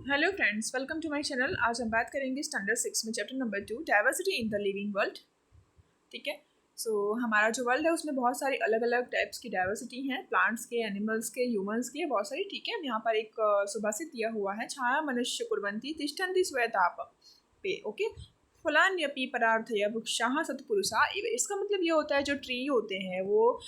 Hello friends, welcome to my channel. आज हम बात करेंगे स्टैंडर्ड 6 में chapter number 2 diversity in the living world. ठीक है। सो हमारा जो वर्ल्ड है उसमें बहुत सारी अलग अलग टाइप्स की डाइवर्सिटी हैं, प्लांट्स के, एनिमल्स के, ह्यूमंस के, बहुत सारी। ठीक है। यहाँ पर एक सुभाषित दिया हुआ है, छाया मनुष्य कुर्वन्ति तिष्ठन्ति श्वेताप पे। ओके। फलान्यपि परार्थय वृक्षाः सत्पुरुषा। इसका मतलब ये होता है जो ट्री होते हैं वो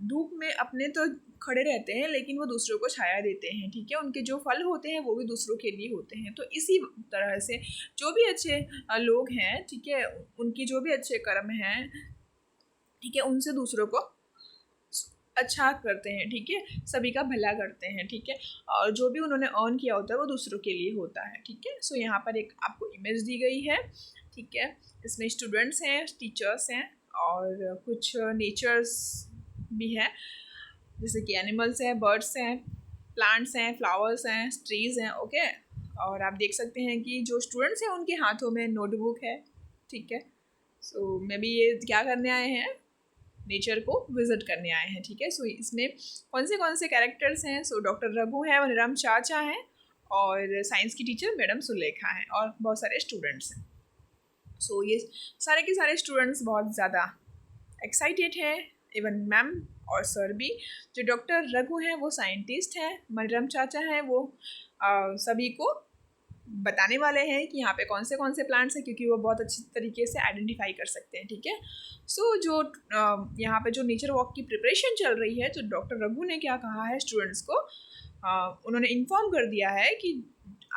धूप में अपने तो खड़े रहते हैं लेकिन वो दूसरों को छाया देते हैं। ठीक है। उनके जो फल होते हैं वो भी दूसरों के लिए होते हैं। तो इसी तरह से जो भी अच्छे लोग हैं, ठीक है, उनकी जो भी अच्छे कर्म हैं, ठीक है, उनसे दूसरों को अच्छा करते हैं। ठीक है। सभी का भला करते हैं। ठीक है। और जो भी उन्होंने अर्न किया होता है वो दूसरों के लिए होता है। ठीक है। सो यहाँ पर एक आपको इमेज दी गई है। ठीक है। इसमें स्टूडेंट्स हैं, टीचर्स हैं और कुछ नेचर्स भी हैं, जैसे कि एनिमल्स हैं, बर्ड्स हैं, प्लांट्स हैं, फ्लावर्स हैं, ट्रीज हैं। ओके। और आप देख सकते हैं कि जो स्टूडेंट्स हैं उनके हाथों में नोटबुक है। ठीक है। सो मे बी ये क्या करने आए हैं, नेचर को विजिट करने आए हैं। ठीक है। सो इसमें कौन से कैरेक्टर्स हैं? सो डॉक्टर रघु हैं, मनीराम चाचा हैं और साइंस की टीचर मैडम सुलेखा हैं और बहुत सारे स्टूडेंट्स हैं। सो ये सारे के सारे स्टूडेंट्स बहुत ज़्यादा एक्साइटेड हैं, इवन मैम और सर भी। जो डॉक्टर रघु हैं वो साइंटिस्ट हैं, मनीराम चाचा हैं वो सभी को बताने वाले हैं कि यहाँ पे कौन से प्लांट्स हैं, क्योंकि वो बहुत अच्छी तरीके से आइडेंटिफाई कर सकते हैं। ठीक है। सो जो यहाँ पे जो नेचर वॉक की प्रिपरेशन चल रही है, तो डॉक्टर रघु ने क्या कहा है स्टूडेंट्स को, उन्होंने इन्फॉर्म कर दिया है कि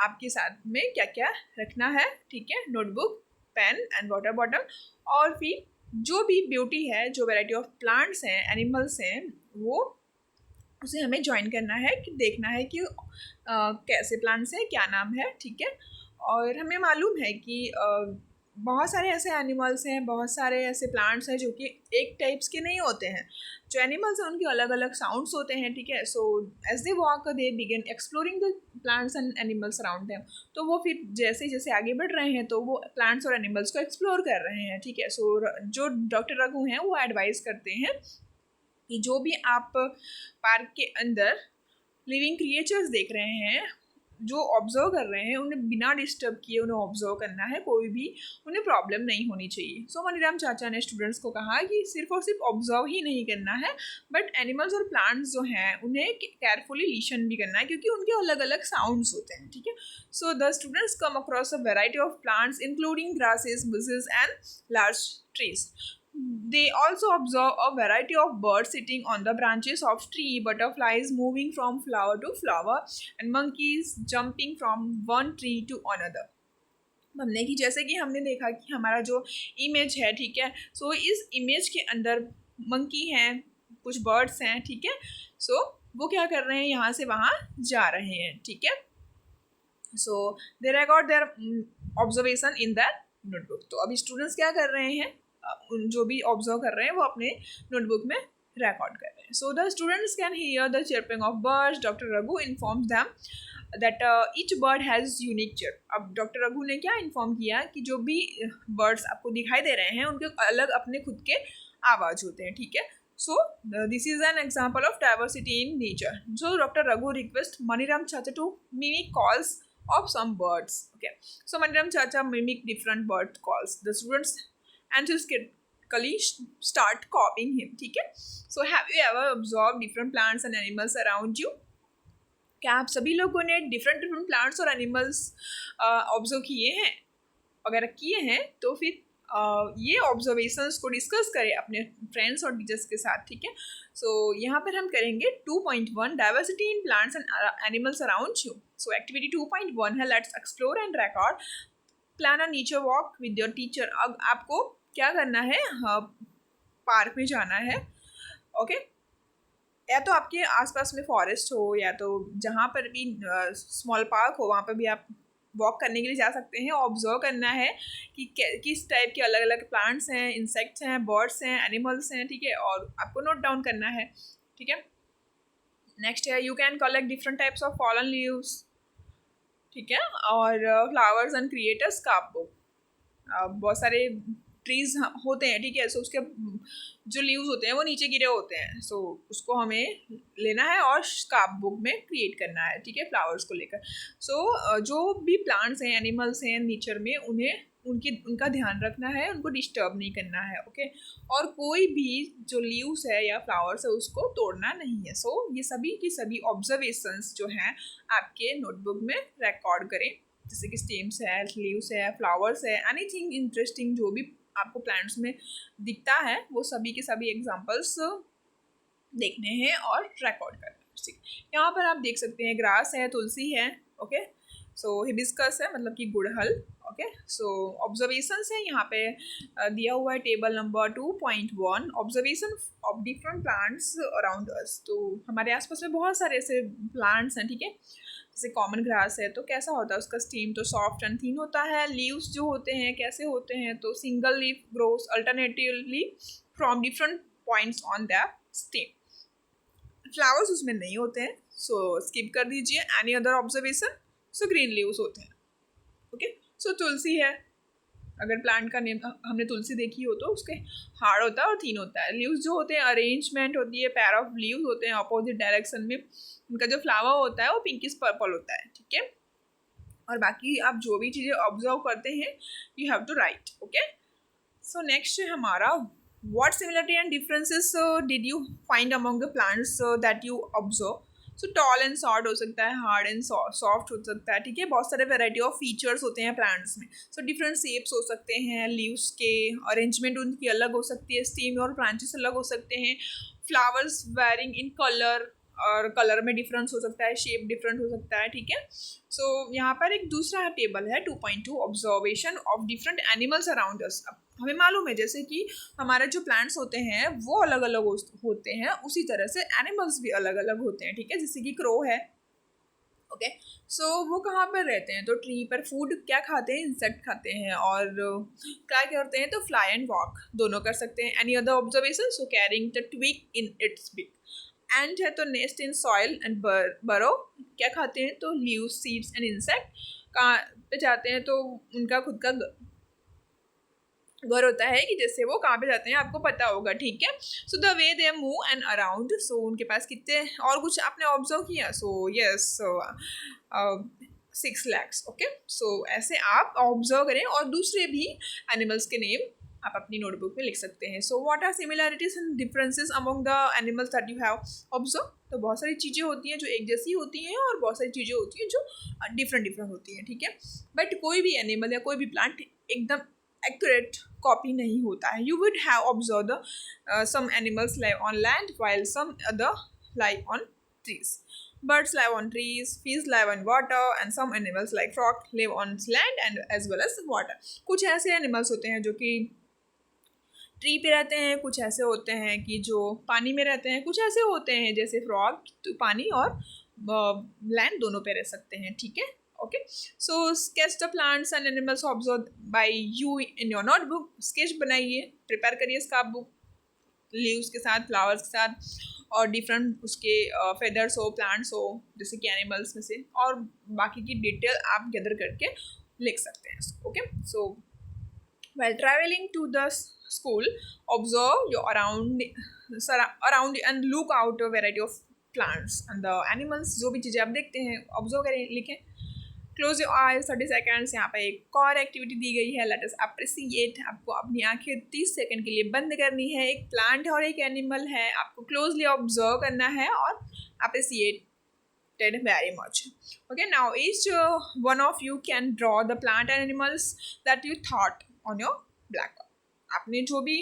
आपके साथ में क्या क्या रखना है। ठीक है। Notebook, pen and water bottle, और फिर जो भी ब्यूटी है, जो वैरायटी ऑफ प्लांट्स हैं, एनिमल्स हैं, वो उसे हमें ज्वाइन करना है, कि देखना है कि कैसे प्लांट्स हैं, क्या नाम है। ठीक है। और हमें मालूम है कि बहुत सारे ऐसे एनिमल्स हैं, बहुत सारे ऐसे प्लांट्स हैं जो कि एक टाइप्स के नहीं होते हैं। जो एनिमल्स हैं उनके अलग अलग साउंड्स होते हैं। ठीक है। So as they walk they begin exploring the plants and animals around them. तो वो फिर जैसे जैसे आगे बढ़ रहे हैं तो वो प्लांट्स और एनिमल्स को एक्सप्लोर कर रहे हैं। ठीक है। सो जो डॉक्टर रघु हैं वो एडवाइस करते हैं कि जो भी आप पार्क के अंदर लिविंग क्रिएचर्स देख रहे हैं, जो ऑब्जर्व कर रहे हैं, उन्हें बिना डिस्टर्ब किए उन्हें ऑब्जर्व करना है, कोई भी उन्हें प्रॉब्लम नहीं होनी चाहिए। सो मनीराम चाचा ने स्टूडेंट्स को कहा कि सिर्फ और सिर्फ ऑब्जर्व ही नहीं करना है, बट एनिमल्स और प्लांट्स जो हैं उन्हें केयरफुली लिसन भी करना है, क्योंकि उनके अलग अलग साउंड्स होते हैं। ठीक है। So the students come across a variety of plants including grasses, bushes and large trees. They also observe a variety of birds sitting on the branches of tree, butterflies moving from flower to flower, and monkeys jumping from one tree to another. हमने कि जैसे कि हमने देखा कि हमारा जो image है, ठीक है, सो इस इमेज के अंदर मंकी हैं, कुछ बर्ड्स हैं। ठीक है। सो वो क्या कर रहे हैं, यहाँ से वहाँ जा रहे हैं। ठीक है। So they record their observation in that notebook. तो अभी स्टूडेंट्स क्या कर रहे हैं, जो भी ऑब्जर्व कर रहे हैं वो अपने नोटबुक में रिकॉर्ड कर रहे हैं। So the students can hear the chirping of birds. Doctor Raghu informs them that each bird has unique chirp. अब डॉक्टर रघु ने क्या इन्फॉर्म किया कि जो भी बर्ड्स आपको दिखाई दे रहे हैं उनके अलग अपने खुद के आवाज़ होते हैं। ठीक है। So this is an example of diversity in nature. So Dr. Raghu request Maniram Chacha to mimic calls of some birds. Okay. So Maniram Chacha mimic different bird calls. The students enthusiastically start copying him. ठीक है. So have you ever observed different plants and animals around you? क्या आप सभी लोगों ने different plants और animals observe किए हैं? अगर किए हैं तो फिर ये ऑब्जर्वेशंस को डिस्कस करें अपने फ्रेंड्स और टीचर्स के साथ। ठीक है। सो यहाँ पर हम करेंगे 2.1 diversity in plants and animals around you. So activity 2.1 है let's explore and record. Plan a nature walk with your teacher. अब आपको क्या करना है, पार्क में जाना है. ओके. या तो आपके आसपास में फॉरेस्ट हो या तो जहाँ पर भी स्मॉल पार्क हो वहाँ पर भी आप वॉक करने के लिए जा सकते हैं. ऑब्जर्व करना है कि किस टाइप के अलग अलग प्लांट्स हैं, इंसेक्ट्स हैं, बर्ड्स हैं, एनिमल्स हैं. ठीक है. और आपको नोट डाउन करना है. ठीक है. नेक्स्ट है you can collect different types of fallen leaves. ठीक है. और फ्लावर्स एंड क्रिएटर्स का आपको बहुत सारे ट्रीज होते हैं, ठीक है, सो उसके जो लीव्स होते हैं वो नीचे गिरे होते हैं, सो उसको हमें लेना है और स्क्रैप बुक में क्रिएट करना है, ठीक है, फ्लावर्स को लेकर। सो जो भी प्लांट्स हैं, एनिमल्स हैं नेचर में, उन्हें उनका ध्यान रखना है, उनको डिस्टर्ब नहीं करना है, ओके। और कोई भी जो लीव्स है या फ्लावर्स है उसको तोड़ना नहीं है। सो ये सभी की सभी ऑब्जर्वेशंस जो हैं आपके नोटबुक में रिकॉर्ड करें, जैसे कि स्टेम्स है, लीव्स है, फ्लावर्स है, एनीथिंग इंटरेस्टिंग जो भी आपको प्लांट्स में दिखता है वो सभी के सभी एग्जांपल्स देखने हैं और रिकॉर्ड करना है, ठीक। यहाँ पर आप देख सकते हैं ग्रास है, तुलसी है, ओके। सो हिबिस्कस है, मतलब कि गुड़हल, ओके। सो ऑब्जर्वेशंस है यहाँ पे दिया हुआ है table number 2.1, observation of different plants around us. तो हमारे आसपास में बहुत सारे ऐसे प्लांट्स हैं, ठीक है। जैसे कॉमन ग्रास है तो कैसा होता है, उसका स्टीम तो सॉफ्ट एंड थिन होता है। लीव्स जो होते हैं कैसे होते हैं, तो single leaf grows alternatively from different points on the stem. Flowers उसमें नहीं होते हैं, सो स्किप कर दीजिए। Any other observation, so green leaves होते हैं, ओके। सो तुलसी है, अगर प्लांट का नेम हमने तुलसी देखी हो तो उसके हार्ड होता है और थीन होता है। लीव्स जो होते हैं अरेंजमेंट होती है, पेयर ऑफ लीव्स होते हैं अपोजिट डायरेक्शन में। उनका जो फ्लावर होता है वो पिंकिश पर्पल होता है, ठीक है। और बाकी आप जो भी चीज़ें ऑब्जर्व करते हैं you have to write, okay. So next है हमारा what similarity and differences did you find among the plants that you observe. So tall and short हो सकता है, हार्ड एंड सॉफ्ट हो सकता है, ठीक है। बहुत सारे वेराइटी ऑफ फीचर्स होते हैं प्लांट्स में। सो डिफरेंट शेप्स हो सकते हैं, लीव्स के अरेंजमेंट उनकी अलग हो सकती है, स्टीम और ब्रांचेस अलग हो सकते हैं, फ्लावर्स वेरिंग इन कलर, और कलर में डिफरेंस हो सकता है, शेप डिफरेंट हो सकता है, ठीक है। सो यहाँ पर एक दूसरा टेबल है 2.2, observation of different animals around us. हमें मालूम है जैसे कि हमारे जो प्लांट्स होते हैं वो अलग अलग होते हैं, उसी तरह से एनिमल्स भी अलग अलग होते हैं, ठीक है। जैसे कि क्रो है, ओके। सो वो कहाँ पर रहते हैं, तो ट्री पर फूड क्या खाते हैं, इंसेक्ट खाते हैं। और क्या करते हैं, तो फ्लाई एंड वॉक दोनों कर सकते हैं। Any other observation, so carrying the twig in its beak. And है तो नेस्ट इन सॉइल एंड बरो, क्या खाते हैं, तो लीव्स, सीड्स एंड इंसेक्ट। कहाँ पे जाते हैं, तो उनका खुद का घर होता है कि जैसे वो कहाँ पे जाते हैं आपको पता होगा, ठीक है। So the way they move and around, so उनके पास कितने और कुछ आपने ऑब्जर्व किया, so yes 6 legs, okay. So ऐसे आप ऑब्जर्व करें और दूसरे भी एनिमल्स के नेम आप अपनी नोटबुक में लिख सकते हैं। So what are similarities and differences among the animals that you have observe. तो बहुत सारी चीज़ें होती हैं जो एक जैसी होती हैं और बहुत सारी चीज़ें होती हैं जो डिफरेंट होती हैं, ठीक है। बट कोई भी एनिमल या कोई भी प्लांट एकदम एक्यूरेट कॉपी नहीं होता है। You would have observe the some animals live on land while some other live on trees. Birds live on trees, fish live on water, and some animals like frog live on land and as well as water. कुछ ऐसे animals होते हैं जो कि tree पे रहते हैं, कुछ ऐसे होते हैं कि जो पानी में रहते हैं, कुछ ऐसे होते हैं जैसे फ्रॉग तो पानी और लैंड दोनों पे रह सकते हैं, ठीक है, okay. So sketch the plants and animals observe by you in your notebook. Sketch बनाइए, प्रिपेयर करिए स्क्रैप बुक, लीव्स के साथ, फ्लावर्स के साथ, और डिफरेंट उसके फेदर्स हो, प्लांट्स हो, जैसे कि एनिमल्स में से, और बाकी की डिटेल आप गैदर करके लिख सकते हैं, okay. So while traveling to the school, observe your around and look out a variety of plants and the animals। जो भी चीज़ें आप देखते हैं ऑब्जर्व करें, लिखें। Close your eyes 30 seconds. यहाँ पे एक और एक्टिविटी दी गई है, लेट अस अप्रिसिएट। आपको अपनी आंखें 30 सेकेंड के लिए बंद करनी है। एक प्लांट है और एक एनिमल है, आपको क्लोजली ऑब्जर्व करना है और appreciate very much, okay। Now each one of you can draw the plant and animals that you thought on your blackboard। आपने जो भी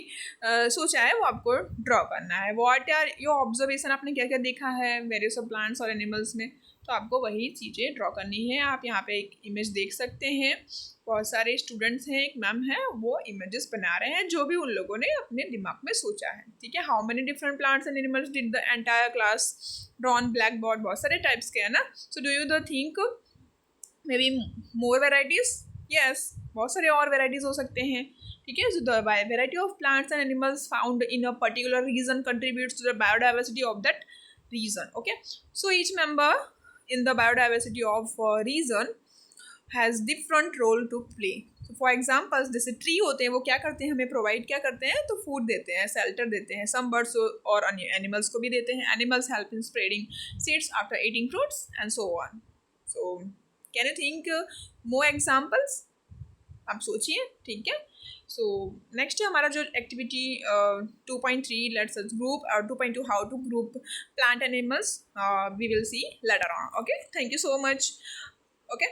सोचा है वो आपको ड्रॉ करना है। व्हाट आर योर ऑब्जर्वेशन, आपने क्या क्या देखा है वेरियस ऑफ प्लांट्स और एनिमल्स में, तो आपको वही चीज़ें ड्रॉ करनी है। आप यहाँ पे एक इमेज देख सकते हैं, बहुत सारे स्टूडेंट्स हैं, एक मैम है, वो इमेजेस बना रहे हैं जो भी उन लोगों ने अपने दिमाग में सोचा है, ठीक है। How many different plants and animals did the entire class drawn black board. बहुत सारे टाइप्स के है ना। So do you the think maybe more varieties, yes, बहुत सारे और वेराइटीज हो सकते हैं, ठीक है। So the variety of plants and animals found in a particular region contributes to the biodiversity of that region, okay। So each member in the biodiversity of region has different role to play। So for examples जैसे tree होते हैं, वो क्या करते हैं, हमें provide क्या करते हैं, तो फूड देते हैं, शेल्टर देते हैं, सम बर्ड्स और एनिमल्स को भी देते हैं। Animals help in spreading seeds after eating fruits and so on. So can you think more examples, आप सोचिए, ठीक है। सो नेक्स्ट है हमारा जो एक्टिविटी 2.3 लेट्स अस ग्रुप, और 2.2 how to group plant animals, we will see later on. Okay, thank you so much. Okay.